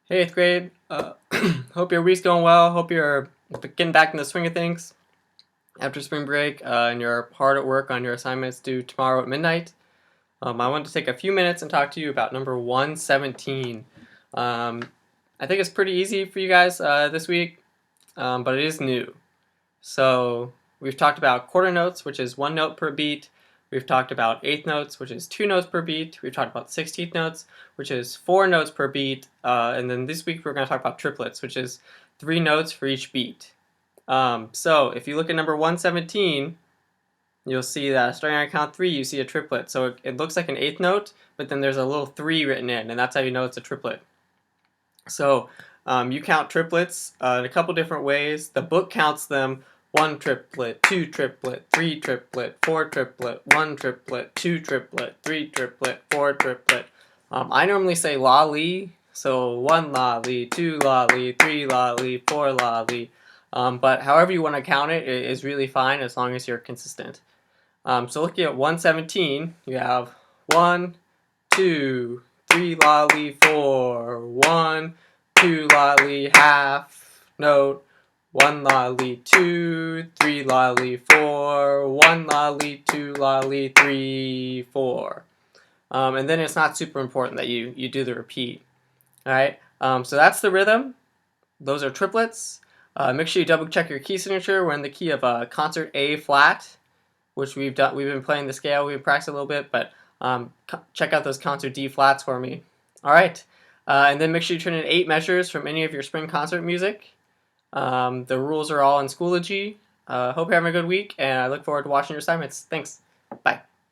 Hey, 8th grade. Hope your week's going well. Hope you're getting back in the swing of things after spring break and you're hard at work on your assignments due tomorrow at midnight. I wanted to take a few minutes and talk to you about number 117. I think it's pretty easy for you guys this week, but it is new. So we've talked about quarter notes, which is 1 note per beat. We've talked about eighth notes, which is 2 notes per beat. We've talked about 16th notes, which is 4 notes per beat. And then this week we're going to talk about triplets, which is 3 notes for each beat. So if you look at number 117, you'll see that starting on count 3, you see a triplet. So it looks like an eighth note, but then there's a little 3 written in, and that's how you know it's a triplet. So you count triplets in a couple different ways. The book counts them 1 triplet, 2 triplet, 3 triplet, 4 triplet, 1 triplet, 2 triplet, 3 triplet, 4 triplet. I normally say lolly, so 1 lolly, 2 lolly, 3 lolly, 4 lolly. But however you want to count it is really fine as long as you're consistent. So looking at 117, you have 1, 2, 3 lolly, 4, 1, 2 lolly, half note, 1 lolly, 2, 3 lolly, 4, 1 lolly, 2 lolly, 3, 4. And then it's not super important that you do the repeat. Alright, so that's the rhythm. Those are triplets. Make sure you double check your key signature. We're in the key of concert A flat, which we've been playing the scale. We've practiced a little bit, but check out those concert D flats for me. Alright, and then make sure you turn in 8 measures from any of your spring concert music. The rules are all in Schoology. Hope you're having a good week, and I look forward to watching your assignments. Thanks. Bye.